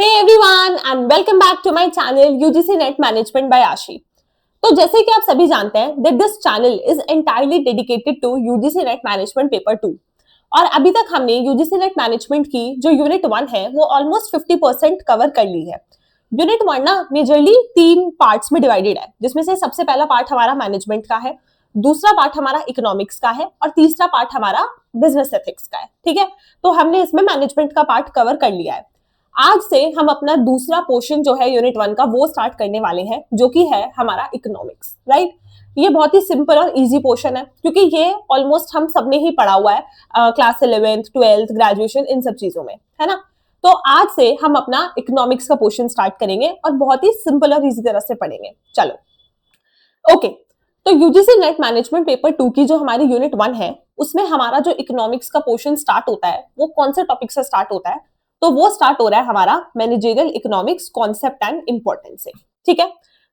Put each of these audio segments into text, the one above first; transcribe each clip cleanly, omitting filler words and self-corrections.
Hey everyone and welcome back to my channel UGC Net Management by आशी। तो जैसे कि आप सभी जानते हैं that this channel is entirely dedicated to UGC Net Management Paper 2 और अभी तक हमने UGC Net Management की जो यूनिट 1 है वो ऑलमोस्ट 50% कवर कर ली है। यूनिट 1 ना मेजरली 3 पार्ट्स में डिवाइडेड है, जिसमें से सबसे पहला पार्ट हमारा मैनेजमेंट का है, दूसरा पार्ट हमारा इकोनॉमिक्स का है और तीसरा पार्ट हमारा बिजनेस एथिक्स का है। ठीक है, तो हमने इसमें मैनेजमेंट का पार्ट कवर कर लिया है। आज से हम अपना दूसरा पोर्शन जो है यूनिट 1 का वो स्टार्ट करने वाले हैं, जो कि है हमारा इकोनॉमिक्स। राइट, ये बहुत ही सिंपल और इजी पोर्शन है क्योंकि ये ऑलमोस्ट हम सबने ही पढ़ा हुआ है class 11th 12th graduation in सब चीजों में, है ना। तो आज से हम अपना इकोनॉमिक्स का पोर्शन स्टार्ट करेंगे और बहुत ही सिंपल और इजी तरह से पढ़ेंगे। चलो ओके, तो यूजीसी नेट मैनेजमेंट पेपर 2 की जो हमारी यूनिट 1 है उसमें हमारा जो इकोनॉमिक्स का पोर्शन स्टार्ट होता है वो कौन से टॉपिक से स्टार्ट होता है? तो वो स्टार्ट हो रहा है हमारा managerial economics concept and importance से। ठीक है,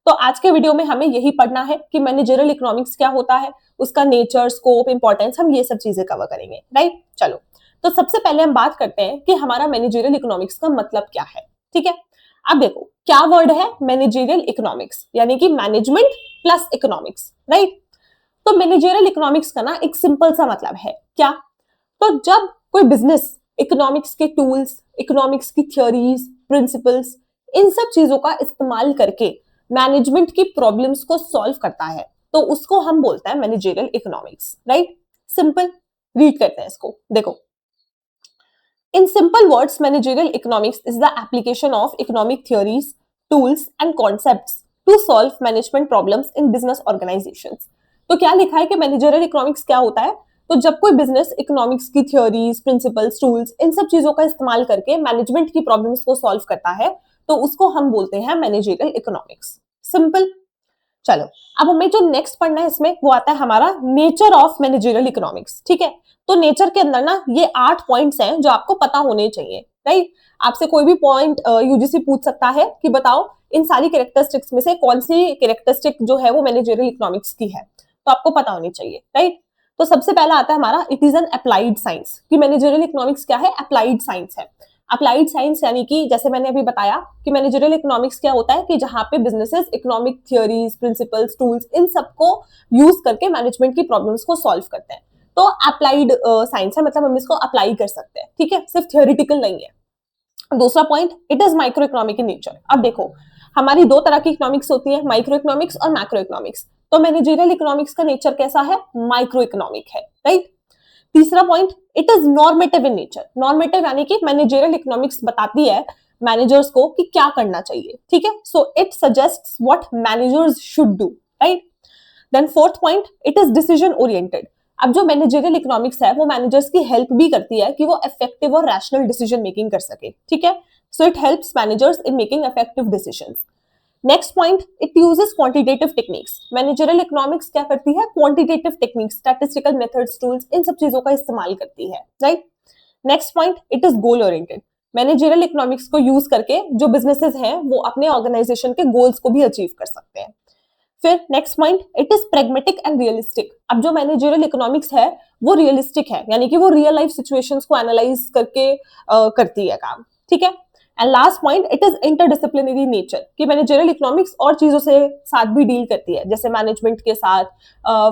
तो आज के वीडियो में हमें यही पढ़ना है कि मैनेजरियल इकोनॉमिक्स क्या होता है, उसका नेचर, स्कोप, इंपॉर्टेंस, हम ये सब चीजें कवर करेंगे। राइट, चलो तो सबसे पहले हम बात करते हैं कि हमारा मैनेजरियल इकोनॉमिक्स का मतलब क्या है। ठीक है, अब देखो क्या वर्ड है मैनेजरियल इकोनॉमिक्स, यानी कि मैनेजमेंट प्लस इकोनॉमिक्स। राइट, तो मैनेजरियल इकोनॉमिक्स का ना एक सिंपल सा मतलब है क्या, तो जब कोई बिजनेस इकोनॉमिक्स के टूल्स, इकोनॉमिक्स की थ्योरीज, प्रिंसिपल्स, इन सब चीजों का इस्तेमाल करके मैनेजमेंट की प्रॉब्लम्स को सॉल्व करता है तो उसको हम बोलते हैं managerial economics. Right, simple read करते हैं इसको। देखो, in simple words, managerial economics is the application of economic theories, tools and concepts to solve management problems in business organizations। तो क्या लिखा है कि मैनेजरियल इकोनॉमिक्स क्या होता है? तो जब कोई बिजनेस इकोनॉमिक्स की थ्योरीज, प्रिंसिपल्स, टूल्स, इन सब चीजों का इस्तेमाल करके मैनेजमेंट की प्रॉब्लम्स को सॉल्व करता है तो उसको हम बोलते हैं मैनेजरियल इकोनॉमिक्स। सिंपल। चलो अब हमें जो नेक्स्ट पढ़ना है इसमें वो आता है हमारा नेचर ऑफ मैनेजरियल इकोनॉमिक्स। ठीक है, तो नेचर के अंदर ना ये 8 पॉइंट्स हैं जो आपको पता होने चाहिए। राइट, आपसे कोई भी पॉइंट यूजीसी पूछ सकता है कि बताओ इन सारी कैरेक्टरिस्टिक्स में से कौन सी कैरेक्टरिस्टिक जो है वो मैनेजरियल इकोनॉमिक्स की है, तो आपको पता होनी चाहिए। राइट, तो सबसे पहला आता है हमारा it is an applied science, कि मैनेजरियल इकोनॉमिक्स क्या है? अप्लाइड साइंस है। अप्लाइड साइंस यानी कि जैसे मैंने अभी बताया कि मैनेजरियल इकोनॉमिक्स क्या होता है कि जहां पे businesses economic theories, principles, tools, इन सबको यूज करके मैनेजमेंट की प्रॉब्लम्स को सॉल्व करते हैं। तो अप्लाइड साइंस है, मतलब हम इसको अप्लाई कर सकते हैं। ठीक है, सिर्फ थियोरिटिकल नहीं है। दूसरा point, it is micro economic in nature. अब देखो हमारी दो तरह की इकोनॉमिक्स होती है, माइक्रो इकोनॉमिक्स और मैक्रो इकोनॉमिक्स। तो मैनेजरियल इकोनॉमिक्स का नेचर कैसा है? माइक्रो इकोनॉमिक है। राइट, तीसरा point, it is normative in nature. Normative यानी कि मैनेजरियल इकोनॉमिक्स बताती है मैनेजर्स को कि क्या करना चाहिए। ठीक है, so it suggests what managers should do. Right, then fourth point, it is decision oriented. अब जो मैनेजरियल इकोनॉमिक्स है वो मैनेजर्स की हेल्प भी करती है कि वो इफेक्टिव और रैशनल डिसीजन मेकिंग कर सके। ठीक है, so it helps managers in making effective decisions. Next point, it uses quantitative techniques. Managerial economics क्या करती है? Quantitative techniques, statistical methods, tools, इन सब चीजों का इस्तेमाल करती है। Right, next point, it is goal oriented. Managerial economics को यूज करके जो बिजनेसेस हैं वो अपने ऑर्गेनाइजेशन के गोल्स को भी अचीव कर सकते हैं। फिर next point, it is pragmatic and realistic. अब जो मैनेजरियल इकोनॉमिक्स है वो रियलिस्टिक है, यानी कि वो रियल लाइफ सिचुएशंस को एनालाइज करके करती है काम। ठीक है, and last point, it is interdisciplinary nature, कि मैनेजरियल इकोनॉमिक्स और चीजों से साथ भी डील करती है, जैसे मैनेजमेंट के साथ,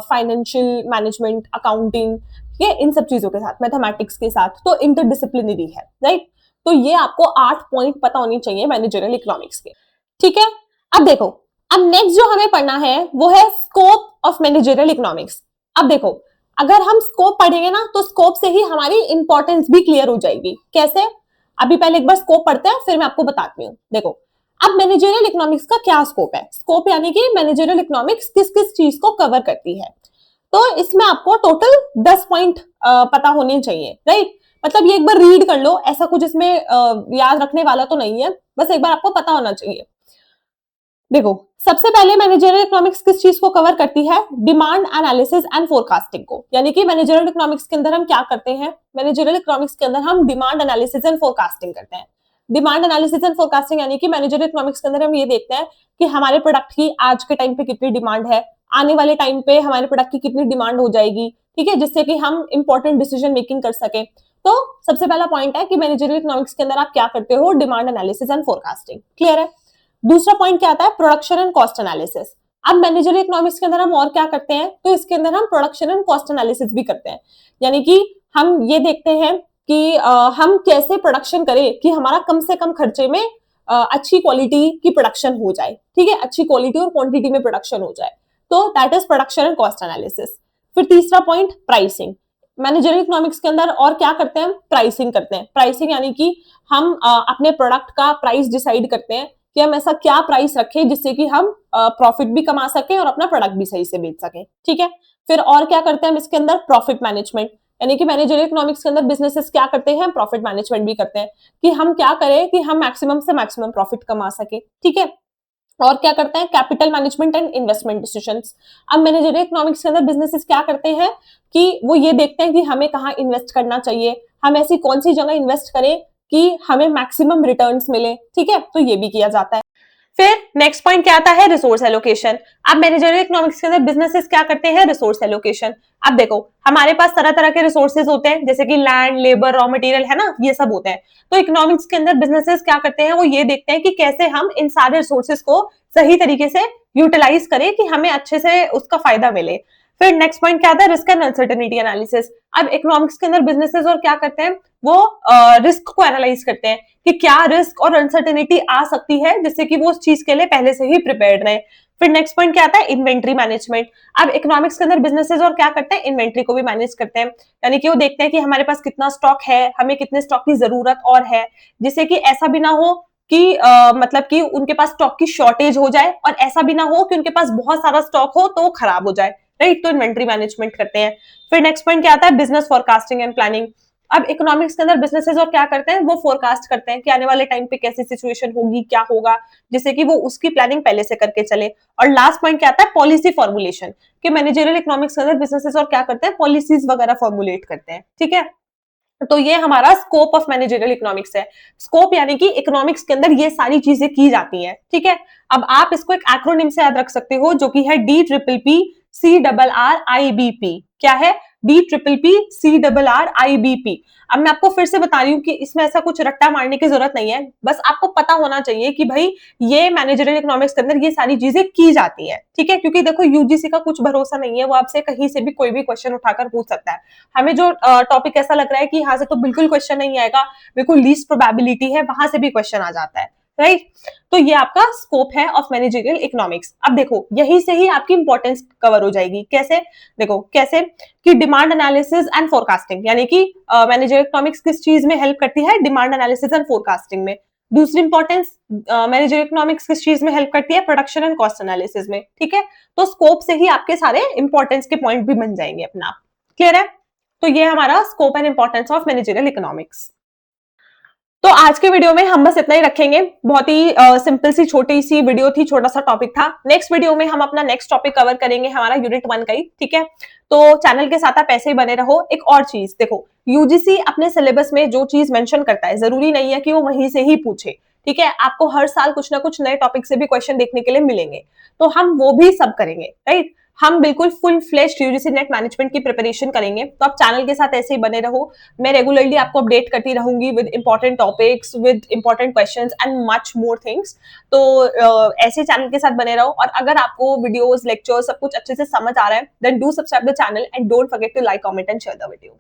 फाइनेंशियल मैनेजमेंट, अकाउंटिंग, ये इन सब चीजों के साथ, मैथमेटिक्स के साथ, तो इंटरडिसिप्लिनरी है। राइट, तो ये आपको 8 पॉइंट पता होनी चाहिए मैनेजरियल इकोनॉमिक्स के। ठीक है, अब देखो, अब नेक्स्ट जो हमें पढ़ना है वो है स्कोप ऑफ मैनेजरियल इकोनॉमिक्स। अब देखो, अगर हम स्कोप पढ़ेंगे ना तो स्कोप से ही हमारी इंपॉर्टेंस भी क्लियर हो जाएगी। कैसे? अभी पहले एक बार स्कोप पढ़ते हैं फिर मैं आपको बताती हूँ। देखो, अब मैनेजरियल इकोनॉमिक्स का क्या स्कोप है? स्कोप यानी कि मैनेजरियल इकोनॉमिक्स किस किस चीज को कवर करती है। तो इसमें आपको टोटल 10 पॉइंट पता होने चाहिए। राइट, मतलब ये एक बार रीड कर लो, ऐसा कुछ इसमें याद रखने वाला तो नहीं है, बस एक बार आपको पता होना चाहिए। देखो, सबसे पहले मैनेजरियल इकोनॉमिक्स किस चीज को कवर करती है? डिमांड एनालिसिस एंड फोरकास्टिंग को। यानी कि मैनेजरियल इकोनॉमिक्स के अंदर हम क्या करते हैं? मैनेजरियल इकोनॉमिक्स के अंदर हम डिमांड एनालिसिस एंड फोरकास्टिंग करते हैं। डिमांड एनालिसिस एंड फोरकास्टिंग यानी कि मैनेजरियल इकोनॉमिक्स के अंदर हम ये देखते हैं कि हमारे प्रोडक्ट की आज के टाइम पे कितनी डिमांड है, आने वाले टाइम पे हमारे प्रोडक्ट की कितनी डिमांड हो जाएगी। ठीक है, जिससे कि हम इंपॉर्टेंट डिसीजन मेकिंग कर सके। तो सबसे पहला पॉइंट है कि मैनेजरियल इकोनॉमिक्स के अंदर आप क्या करते हो, demand analysis and forecasting. Clear है। दूसरा पॉइंट क्या आता है, प्रोडक्शन एंड कॉस्ट एनालिसिस। अब मैनेजरियल इकोनॉमिक्स के अंदर हम और क्या करते हैं, तो इसके अंदर हम प्रोडक्शन एंड कॉस्ट एनालिसिस भी करते हैं। यानी कि हम ये देखते हैं कि हम कैसे प्रोडक्शन करें कि हमारा कम से कम खर्चे में अच्छी क्वालिटी की प्रोडक्शन हो जाए। ठीक है, अच्छी क्वालिटी और क्वांटिटी में प्रोडक्शन हो जाए, तो that is production and cost analysis. फिर तीसरा पॉइंट, प्राइसिंग। मैनेजरियल इकोनॉमिक्स के अंदर और क्या करते हैं, प्राइसिंग करते हैं। प्राइसिंग यानी कि हम अपने प्रोडक्ट का प्राइस डिसाइड करते हैं कि हम ऐसा क्या प्राइस रखें जिससे कि हम प्रॉफिट भी कमा सकें और अपना प्रोडक्ट भी सही से बेच सकें। ठीक है। फिर और क्या करते हैं हम इसके अंदर, प्रॉफिट मैनेजमेंट। यानी कि मैनेजरियल इकोनॉमिक्स के अंदर बिजनेसेस क्या करते हैं, प्रॉफिट मैनेजमेंट भी करते हैं कि हम क्या करें कि हम मैक्सिमम से मैक्सिमम प्रॉफिट कमा सके। ठीक है। और क्या करते हैं, capital management and investment decisions. अब मैनेजरियल इकोनॉमिक्स के अंदर बिजनेसेस क्या करते हैं कि वो ये देखते हैं कि हमें कहाँ इन्वेस्ट करना चाहिए, हम ऐसी कौन सी जगह इन्वेस्ट करें कि हमें मैक्सिमम रिटर्न्स मिले। ठीक है, तो ये भी किया जाता है। फिर नेक्स्ट पॉइंट क्या आता है, रिसोर्स एलोकेशन। अब मैनेजरियल इकोनॉमिक्स के अंदर बिजनेसेस क्या करते हैं, रिसोर्स एलोकेशन। अब देखो हमारे पास तरह तरह के रिसोर्सेज होते हैं, जैसे कि लैंड, लेबर, रॉ मटेरियल, है ना, ये सब होते हैं। तो इकोनॉमिक्स के अंदर बिजनेसेस क्या करते हैं, वो ये देखते हैं कि कैसे हम इन सारे रिसोर्सेज को सही तरीके से यूटिलाइज करें कि हमें अच्छे से उसका फायदा मिले। फिर नेक्स्ट पॉइंट क्या आता है, रिस्क एंड अनसर्टेनिटी एनालिसिस। अब इकोनॉमिक्स के अंदर बिजनेसेस और क्या करते हैं, वो रिस्क को एनालाइज करते हैं कि क्या रिस्क और अनसर्टेनिटी आ सकती है, जिससे कि वो उस चीज के लिए पहले से ही प्रिपेयर्ड रहे। फिर नेक्स्ट पॉइंट क्या आता है, इन्वेंट्री मैनेजमेंट। अब इकोनॉमिक्स के अंदर बिजनेसेस और क्या करते हैं, इन्वेंट्री को भी मैनेज करते हैं। यानी कि वो देखते हैं कि हमारे पास कितना स्टॉक है, हमें कितने स्टॉक की जरूरत और है, जिससे कि ऐसा भी ना हो कि मतलब कि उनके पास स्टॉक की शॉर्टेज हो जाए, और ऐसा भी ना हो कि उनके पास बहुत सारा स्टॉक हो तो वो खराब हो जाए। राइट, तो इन्वेंट्री मैनेजमेंट करते हैं। फिर नेक्स्ट पॉइंट क्या आता है, बिजनेस फोरकास्टिंग एंड प्लानिंग। अब इकोनॉमिक्स के अंदर बिजनेसेस और क्या करते हैं, वो फोरकास्ट करते हैं कि आने वाले टाइम पे कैसी सिचुएशन होगी, क्या होगा, जिससे कि वो उसकी प्लानिंग पहले से करके चले। और लास्ट पॉइंट क्या आता है, पॉलिसी फॉर्मुलेशन, कि मैनेजरियल इकोनॉमिक्स के अंदर बिजनेसेस और क्या करते हैं, पॉलिसीज वगैरह फॉर्मुलेट करते हैं। ठीक है, तो ये हमारा स्कोप ऑफ मैनेजरियल इकोनॉमिक्स है। स्कोप यानी कि इकोनॉमिक्स के अंदर ये सारी चीजें की जाती हैं। ठीक है, अब आप इसको एक एक्रोनिम से याद रख सकते हो, जो कि है DPPCRRIBP। क्या है, DPPCRRIBP। अब मैं आपको फिर से बता रही हूँ कि इसमें ऐसा कुछ रट्टा मारने की जरूरत नहीं है, बस आपको पता होना चाहिए कि भाई ये मैनेजरियल इकोनॉमिक्स के अंदर ये सारी चीजें की जाती है। ठीक है, क्योंकि देखो यूजीसी का कुछ भरोसा नहीं है, वो आपसे कहीं से भी कोई भी क्वेश्चन उठाकर पूछ सकता है। हमें जो टॉपिक ऐसा लग रहा है कि यहाँ से तो बिल्कुल क्वेश्चन नहीं आएगा, बिल्कुल लीस्ट प्रोबेबिलिटी है, वहां से भी क्वेश्चन आ जाता है। राइट, तो ये आपका स्कोप है ऑफ मैनेजरियल इकोनॉमिक्स। अब देखो यहीं से ही आपकी इंपॉर्टेंस कवर हो जाएगी। कैसे, देखो कैसे कि डिमांड एनालिसिस एंड फोरकास्टिंग, यानी कि मैनेजरियल इकोनॉमिक्स किस चीज में हेल्प करती है, डिमांड एनालिसिस एंड फोरकास्टिंग में। दूसरी इंपॉर्टेंस, मैनेजरियल इकोनॉमिक्स किस चीज में हेल्प करती है, प्रोडक्शन एंड कॉस्ट एनालिसिस में। ठीक है, तो स्कोप से ही आपके सारे इंपॉर्टेंस के पॉइंट भी बन जाएंगे अपना। क्लियर है, तो ये हमारा scope and importance of managerial economics. तो आज के वीडियो में हम बस इतना ही रखेंगे। बहुत ही सिंपल सी छोटी सी वीडियो थी, छोटा सा टॉपिक था। नेक्स्ट वीडियो में हम अपना नेक्स्ट टॉपिक कवर करेंगे, हमारा यूनिट 1 का ही। ठीक है, तो चैनल के साथ आप ऐसे ही बने रहो। एक और चीज देखो, यूजीसी अपने सिलेबस में जो चीज मेंशन करता है, जरूरी नहीं है कि वो वहीं से ही पूछे। ठीक है, आपको हर साल कुछ ना कुछ नए टॉपिक से भी क्वेश्चन देखने के लिए मिलेंगे, तो हम वो भी सब करेंगे। राइट, हम बिल्कुल full fleshed UGC net management की प्रिपरेशन करेंगे। तो आप चैनल के साथ ऐसे ही बने रहो। मैं रेगुलरली आपको अपडेट करती रहूंगी with important topics, with important questions and much more things. तो ऐसे चैनल के साथ बने रहो। और अगर आपको वीडियोस, लेक्चर्स सब कुछ अच्छे से समझ आ रहा है, then do subscribe the channel and don't forget to like, comment and share the video.